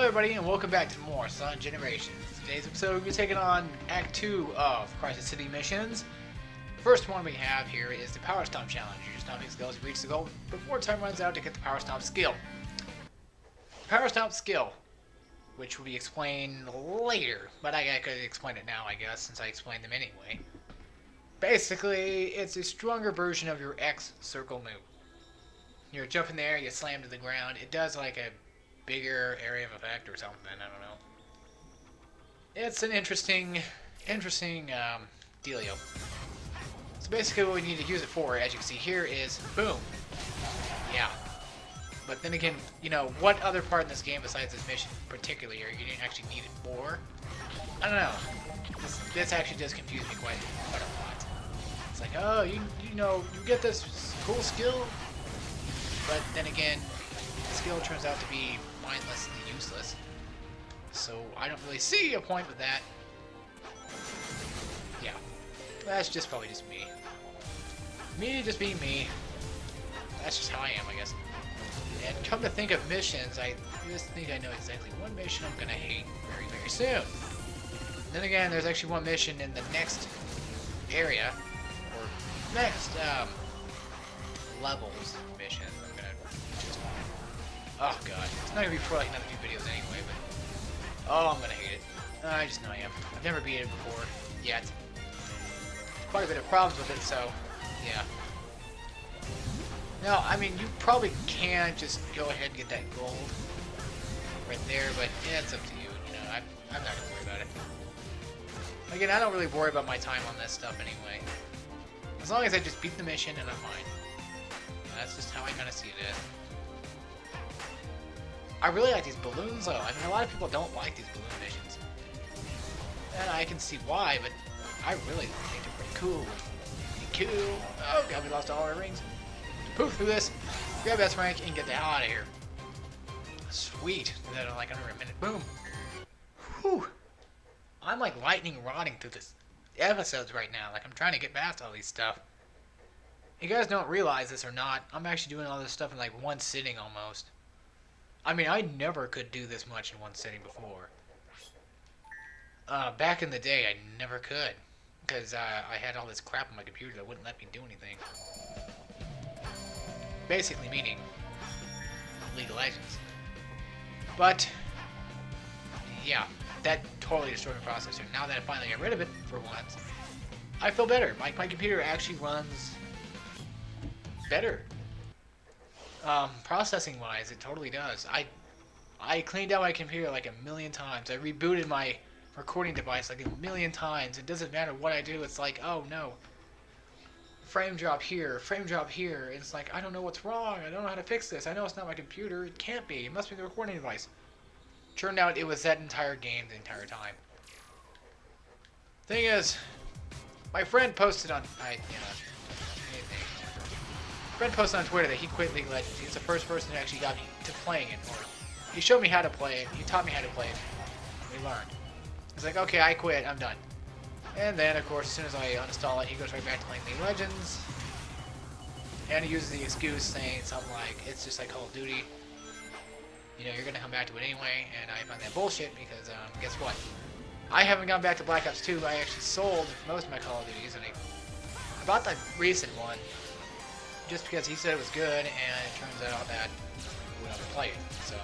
everybody, and welcome back to more Sun Generations. Today's episode, we'll be taking on Act 2 of Crisis City Missions. First one we have here is the Power Stomp Challenge. You just stomping skills to reach the goal before time runs out to get the Power Stomp skill. Power Stomp skill, which will be explained later, but I could explain it now, I guess, since I explained them anyway. Basically, it's a stronger version of your X circle move. You're jumping there, you slam to the ground. It does like a bigger area of effect or something, I don't know. It's an interesting dealio. So basically what we need to use it for, as you can see here, is boom. Yeah. But then again, you know, what other part in this game besides this mission particularly are you didn't actually need it for? I don't know. This actually does confuse me quite a lot. It's like, oh, you know, you get this cool skill, but then again, the skill turns out to be mindless and useless. So I don't really see a point with that. Yeah. That's just probably just me. Me just being me. That's just how I am, I guess. And come to think of missions, I just think I know exactly one mission I'm gonna hate very, very soon. Then again, there's actually one mission in the next area, or next levels mission. I'm gonna just, oh god, it's not gonna be for like another few videos anyway, but oh, I'm gonna hate it. I just know I am. I've never beat it before yet. Quite a bit of problems with it, so yeah. Now, I mean, you probably can just go ahead and get that gold right there, but yeah, it's up to you. You know, I'm not gonna worry about it. Again, I don't really worry about my time on this stuff anyway. As long as I just beat the mission and I'm fine. That's just how I kind of see it. I really like these balloons, though. I mean, a lot of people don't like these balloon missions, and I can see why. But I really think they're pretty cool. Pretty cool. Oh god, we lost all our rings. Poof through this, grab S rank, and get the hell out of here. Sweet. Did that in like under a minute. Boom. Whew. I'm like lightning rodding through this episodes right now. Like I'm trying to get past all these stuff. You guys don't realize this or not, I'm actually doing all this stuff in like one sitting almost. I mean, I never could do this much in one sitting before. Back in the day, I never could. Because I had all this crap on my computer that wouldn't let me do anything. Basically meaning League of Legends. But, yeah, that totally destroyed my processor. Now that I finally got rid of it for once, I feel better. My computer actually runs better. Processing wise, it totally does. I cleaned out my computer like a million times. I rebooted my recording device like a million times. It doesn't matter what I do. It's like, oh no, frame drop here, frame drop here. It's like, I don't know what's wrong. I don't know how to fix this. I know it's not my computer. It can't be. It must be the recording device. Turned out it was that entire game the entire time. Thing is, my friend posted on friend posted on Twitter that he quit League of Legends. He's the first person who actually got me to playing it, or he showed me how to play it. He taught me how to play it. We learned. He's like, okay, I quit. I'm done. And then, of course, as soon as I uninstall it, he goes right back to playing League of Legends. And he uses the excuse saying something like, it's just like Call of Duty. You know, you're going to come back to it anyway. And I find that bullshit because, guess what? I haven't gone back to Black Ops 2. I actually sold most of my Call of Duties. And I bought the recent one just because he said it was good. And it turns out that we don't play it. So, it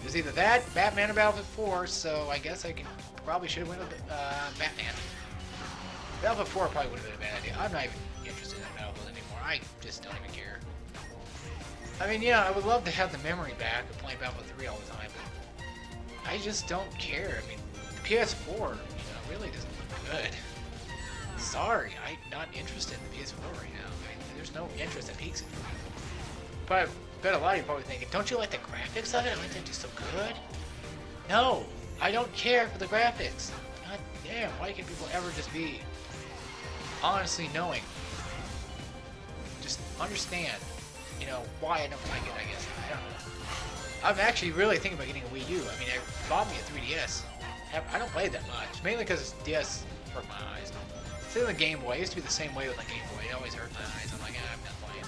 was either that, Batman, or Battlefield 4. So, I guess I probably should have went with Batman. Battlefield 4 probably would have been a bad idea. I'm not even interested in Battlefield anymore. I just don't even care. I mean, yeah, I would love to have the memory back of playing Battlefield 3 all the time, but I just don't care. I mean, the PS4, you know, really doesn't look good. Sorry, I'm not interested in the PS4 right now. I mean, there's no interest in peaks. But I bet a lot of you are probably thinking, don't you like the graphics of it? Aren't they just so good? No, I don't care for the graphics. God damn, why can people ever just be honestly knowing? Just understand, you know, why I don't like it, I guess. I don't know. I'm actually really thinking about getting a Wii U. I mean, I bought me a 3DS. I don't play it that much, mainly because DS hurt my eyes. Same with the Game Boy. I used to be the same way with my Game Boy. It always hurt my eyes. I'm like, I'm not playing.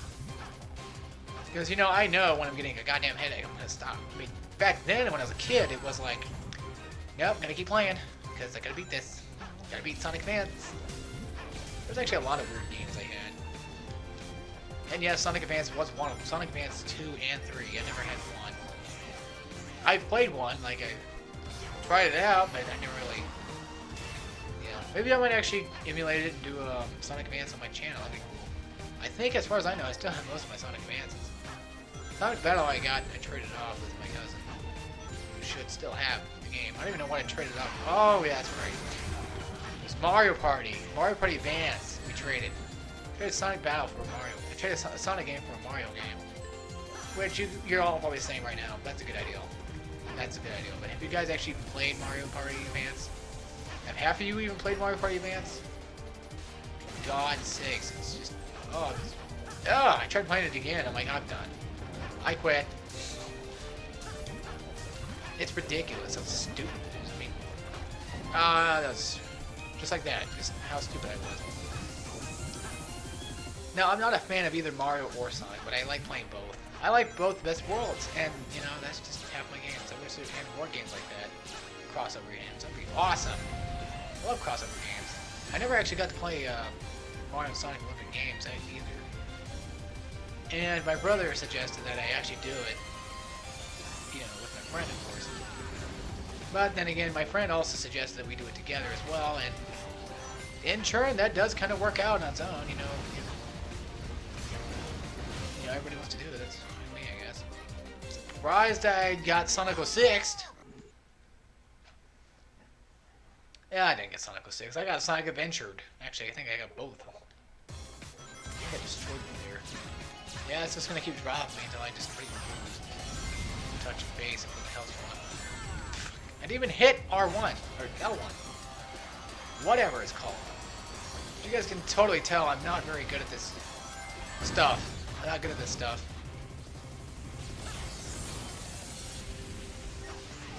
Because, you know, I know when I'm getting a goddamn headache, I'm going to stop. I mean, back then when I was a kid, it was like, nope, gotta keep playing because I gotta beat this. Gotta beat Sonic Advance. There's actually a lot of weird games I had. And yeah, Sonic Advance was one of them. Sonic Advance 2 and 3. I never had 1. I played 1, like I tried it out, but I never really. Yeah, maybe I might actually emulate it and do Sonic Advance on my channel. That'd be cool. I think, as far as I know, I still have most of my Sonic Advances. Sonic Battle I got, I traded off with my cousin, who should still have the game. I don't even know what I traded off. Oh, yeah, that's right. It was Mario Party. Mario Party Advance, we traded. Traded Sonic Battle for Mario. I traded a Sonic game for a Mario game. Which you're all probably saying right now, that's a good idea. That's a good idea. But have you guys actually played Mario Party Advance? Have half of you even played Mario Party Advance? God's sakes, it's just... Oh, I tried playing it again. I'm like, I'm done. I quit. It's ridiculous. It's stupid. I mean, that was just like that. Just how stupid I was. Now, I'm not a fan of either Mario or Sonic, but I like playing both. I like both Best Worlds, and you know that's just half my games. I wish there had more games like that. Crossover games. That'd be awesome. I love crossover games. I never actually got to play Mario and Sonic Olympic Games either. And my brother suggested that I actually do it, you know, with my friend, of course. But then again, my friend also suggested that we do it together as well, and in turn, that does kind of work out on its own, you know. You know, everybody wants to do it. That's me, I guess. Surprised I got Sonic 06. Yeah, I didn't get Sonic 06. I got Sonic Adventured. Actually, I think I got both. I think I destroyed them there. Yeah, it's just gonna keep dropping me until I just pretty confused. Touch base and what the hell's going on. I didn't even hit R1 or L1. Whatever it's called. You guys can totally tell I'm not very good at this stuff. I'm not good at this stuff.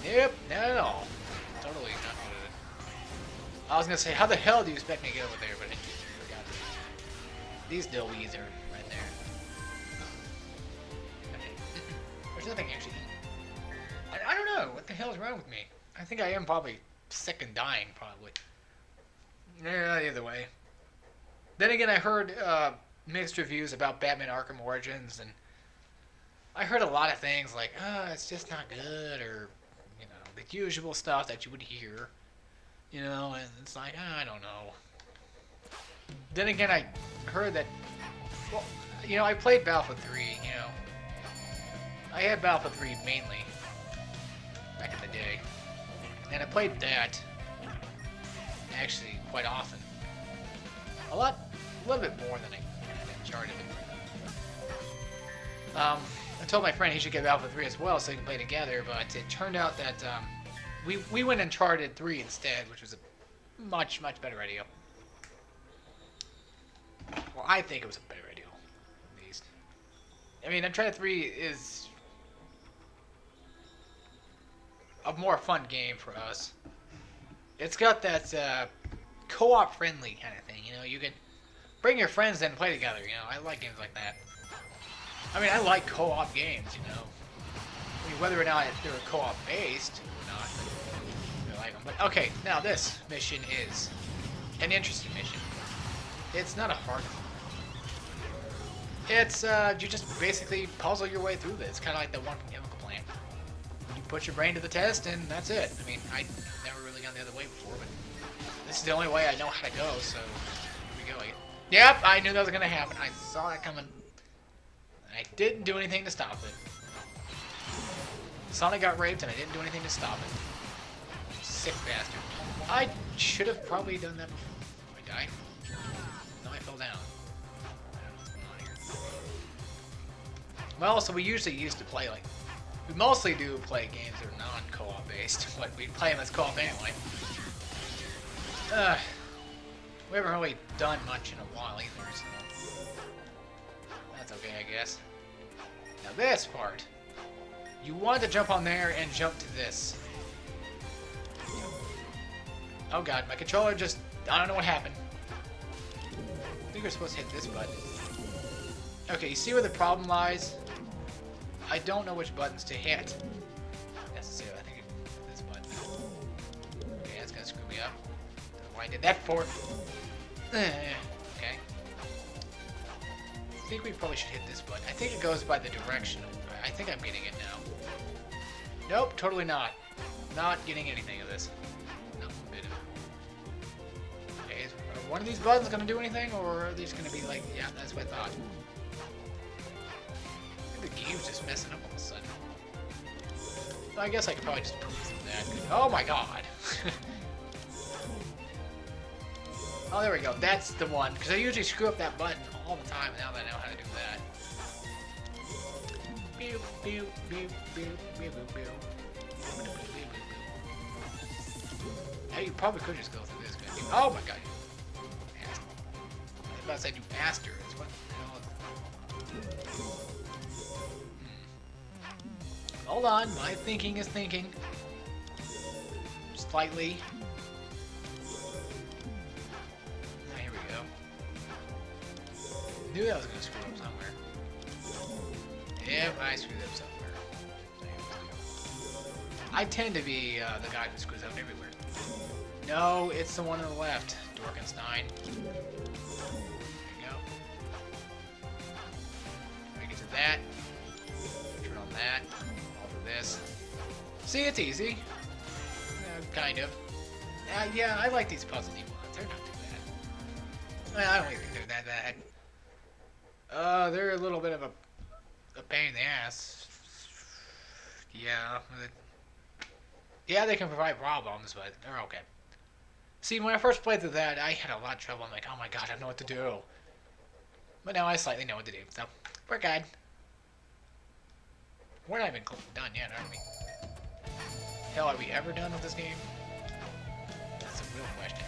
Yep, not at all. Totally not good at it. I was gonna say, how the hell do you expect me to get over there, but I forgot. These dillies are right there. There's nothing actually. I don't know. What the hell is wrong with me? I think I am probably sick and dying, probably. Yeah, either way. Then again, I heard mixed reviews about Batman Arkham Origins, and I heard a lot of things like, it's just not good, or, you know, the usual stuff that you would hear. You know, and it's like, I don't know. Then again, I heard that, well, you know, I played Battlefield 3, you know. I had Battlefield 3 mainly back in the day. And I played that actually quite often. A little bit more than I Uncharted. I told my friend he should get Battlefield 3 as well so we can play together, but it turned out that we went Uncharted 3 instead, which was a much better idea. Well, I think it was a better idea, at least. I mean, Uncharted 3 is a more fun game for us. It's got that co-op friendly kind of thing, you know. You can bring your friends in and play together, you know. I like games like that. I mean, I like co-op games, you know. I mean, whether or not they're co-op based or not, I like them. But okay, now this mission is an interesting mission. It's not a hard one. It's you just basically puzzle your way through this. It's kind of like the one from Chemical Plant. You put your brain to the test, and that's it. I mean, I never really gone the other way before, but this is the only way I know how to go. So here we go. Yep, I knew that was gonna happen. I saw it coming. I didn't do anything to stop it. Sonic got raped, and I didn't do anything to stop it. Sick bastard. I should have probably done that before I died. No, I fell down. I don't know what's going on here. Well, so we usually used to play, like, we mostly do play games that are non-co-op based, but we play them as co-op anyway. We haven't really done much in a while either, so that's okay, I guess. Now this part, you want to jump on there and jump to this. Oh god, my controller just, I don't know what happened. I think we're supposed to hit this button. Okay, you see where the problem lies? I don't know which buttons to hit. what I did that for. Okay. I think we probably should hit this button. I think it goes by the direction. I think I'm getting it now. Nope, totally not. Not getting anything of this. Not one bit of it. Okay, is one of these buttons going to do anything, or are these going to be like, yeah, that's what I thought. I think the game's just messing up all of a sudden. So I guess I could probably just poop through that. Oh my god. Oh, there we go. That's the one. Because I usually screw up that button all the time, now that I know how to do that. Pew, pew, pew, pew, pew, pew, pew. Hey, you probably could just go through this. Couldn't you? Oh my god. I was about to say do faster. What the hell? Hold on. My thinking is thinking. Slightly. Knew I was going to screw up somewhere. Yep, I screwed up somewhere. I tend to be the guy who screws up everywhere. No, it's the one on the left. Dorkenstein. There you go. We get to that. Turn on that. Alter this. See, it's easy. Kind of. Yeah, I like these puzzly ones. They're not too bad. Well, I don't even think they're that bad. They're a little bit of a pain in the ass. Yeah. Yeah, they can provide problems, but they're okay. See, when I first played through that, I had a lot of trouble. I'm like, oh my god, I don't know what to do. But now I slightly know what to do, so we're good. We're not even done yet, are we? Hell, are we ever done with this game? That's a real question.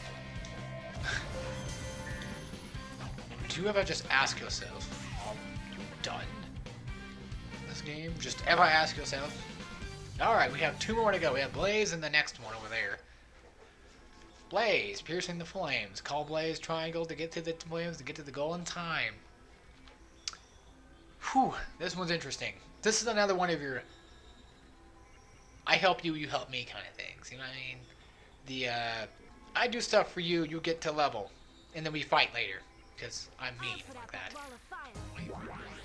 Do you ever just ask yourself, are you done with this game? Just ever ask yourself? Alright, we have 2 more to go. We have Blaze and the next one over there. Blaze, piercing the flames. Call Blaze triangle to get to the flames, to get to the goal in time. Whew, this one's interesting. This is another one of your I help you, you help me kind of things. You know what I mean? The, I do stuff for you, you get to level. And then we fight later. Because I'm mean like that.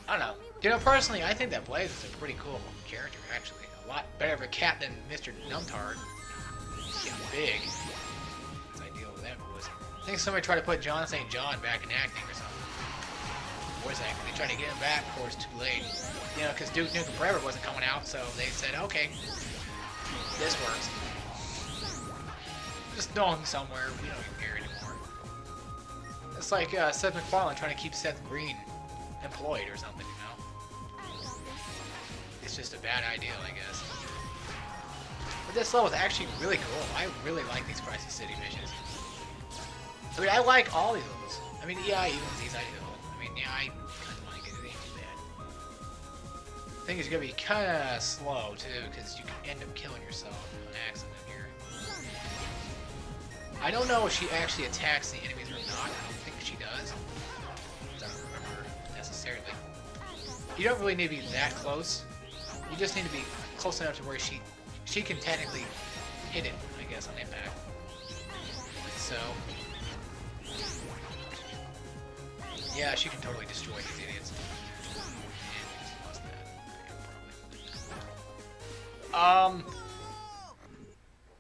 I don't know. You know, personally, I think that Blaze is a pretty cool character, actually. A lot better of a cat than Mr. Numtard. He's getting big. What's the deal with that was? I think somebody tried to put John St. John back in acting or something. Voice acting. They tried to get him back, of course, too late. You know, because Duke Nukem Forever wasn't coming out, so they said, okay, this works. Just throw him somewhere. We don't even care anymore. It's like Seth MacFarlane trying to keep Seth Green employed or something, you know? It's just a bad idea, I guess. But this level is actually really cool. I really like these Crisis City missions. I mean, I like all these levels. I mean, yeah, even these I do. I mean, yeah, I kind of like it. It ain't too bad. I think it's going to be kind of slow, too, because you can end up killing yourself on accident here. I don't know if she actually attacks the enemies or not. I don't think she does. I don't remember necessarily. You don't really need to be that close. You just need to be close enough to where she can technically hit it, I guess, on impact. So, yeah, she can totally destroy these idiots. And we just lost that. Yeah, probably.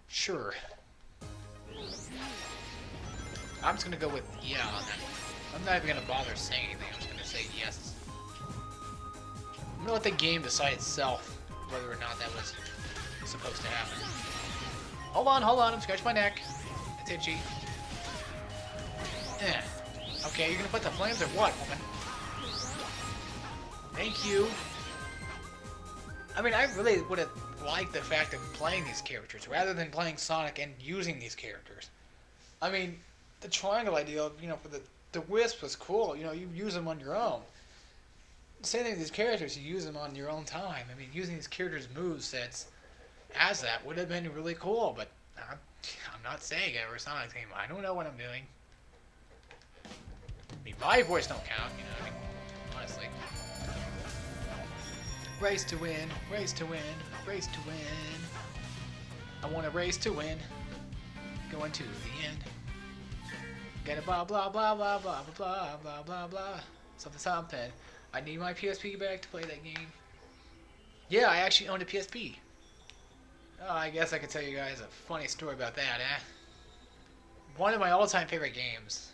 Sure. I'm just gonna go with yeah on that. I'm not even gonna bother saying anything. I'm just gonna say yes. I'm gonna let the game decide itself whether or not that was supposed to happen. Hold on, I'm scratching my neck. It's itchy. Okay, you're gonna put the flames or what, woman? Thank you. I mean, I really would have liked the fact of playing these characters rather than playing Sonic and using these characters. I mean, the triangle idea, you know, for the Wisp was cool. You know, you use them on your own. Same thing with these characters, you use them on your own time. I mean, using these characters' movesets as that would have been really cool, but I'm not saying it for Sonic's game. I don't know what I'm doing. I mean, my voice don't count, you know what I mean? Honestly. Race to win, race to win, race to win. I want a race to win. Going to the end. Get a blah blah blah blah blah blah blah blah blah. Something something. I need my PSP back to play that game. Yeah, I actually owned a PSP. Oh, I guess I could tell you guys a funny story about that, eh? One of my all-time favorite games.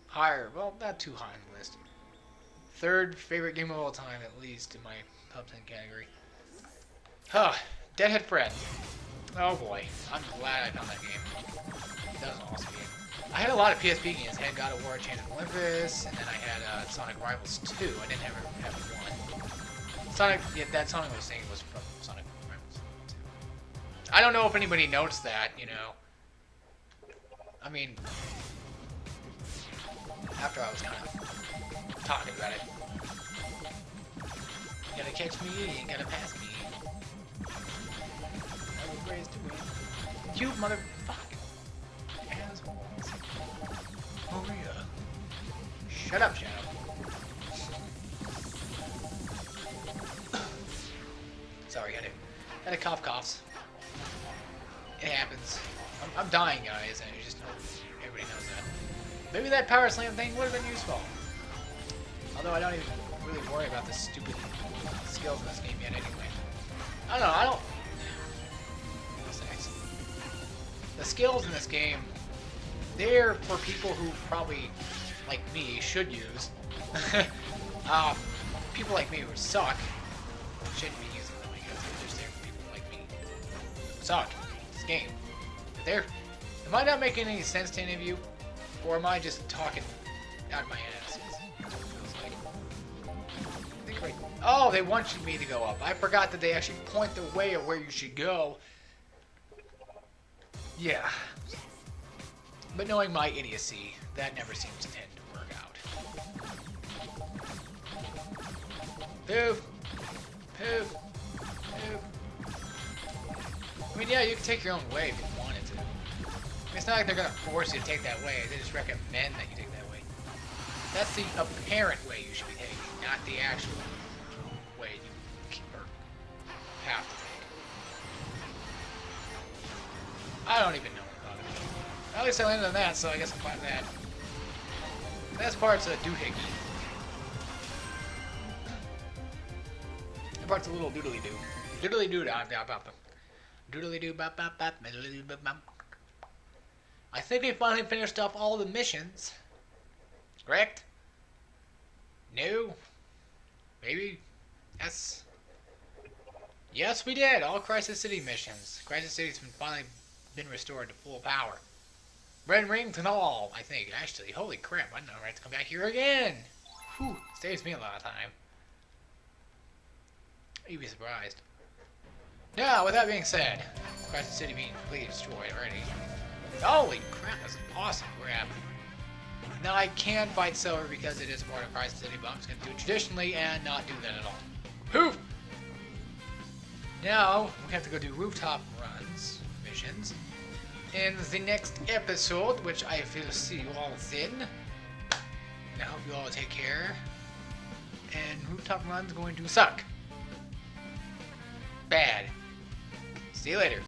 Higher, well, not too high on the list. Third favorite game of all time, at least, in my top 10 category. Huh, Deadhead Fred. Oh boy, I'm glad I found that game. That was an awesome game. I had a lot of PSP games. I had God of War, Chains of Olympus, and then I had Sonic Rivals 2. I didn't ever have 1. Sonic, yeah, that song I was singing was from Sonic Rivals 2. I don't know if anybody noticed that, you know. I mean, after I was kind of talking about it. You gotta catch me, you gotta pass me. I was raised to win. You motherfucker. Assholes. Oh yeah. Shut up, Shadow. Sorry, had a coughs. It happens. I'm dying, guys, and you just know everybody knows that. Maybe that power slam thing would have been useful. Although I don't even really worry about the stupid skills in this game yet anyway. I don't know, the skills in this game, they're for people who probably, like me, should use. People like me who suck shouldn't be using them because they're just there for people like me who suck in this game. Am I not making any sense to any of you? Or am I just talking out of my ass? That's what it feels like. Oh, they want me to go up. I forgot that they actually point the way of where you should go. Yeah. But knowing my idiocy, that never seems to tend to work out. Poof. Poof. Poof. I mean, yeah, you can take your own way if you wanted to. It's not like they're going to force you to take that way. They just recommend that you take that way. That's the apparent way you should be taking, not the actual way you have to take. I don't even know about it. At least I landed on that, so I guess I'm fine with that. This part's a doohickey. That part's a little doodly-doo. Doodly-doo about them. Doodly-doo bop bop bop. I think we finally finished up all the missions. Correct? No? Maybe? Yes? Yes, we did. All Crisis City missions. Crisis City's finally been restored to full power. Red rings and all, I think. Actually, holy crap, I didn't know I had to come back here again. Whew, saves me a lot of time. You'd be surprised. Now, with that being said, Crisis City being completely destroyed already. Holy crap, that's an awesome grab. Now I can fight Silver because it is part of Crisis City, but I'm just going to do it traditionally and not do that at all. Poof! Now, we have to go do rooftop runs, missions, in the next episode, which I will see you all then. I hope you all take care. And rooftop run's going to suck. Bad. See you later.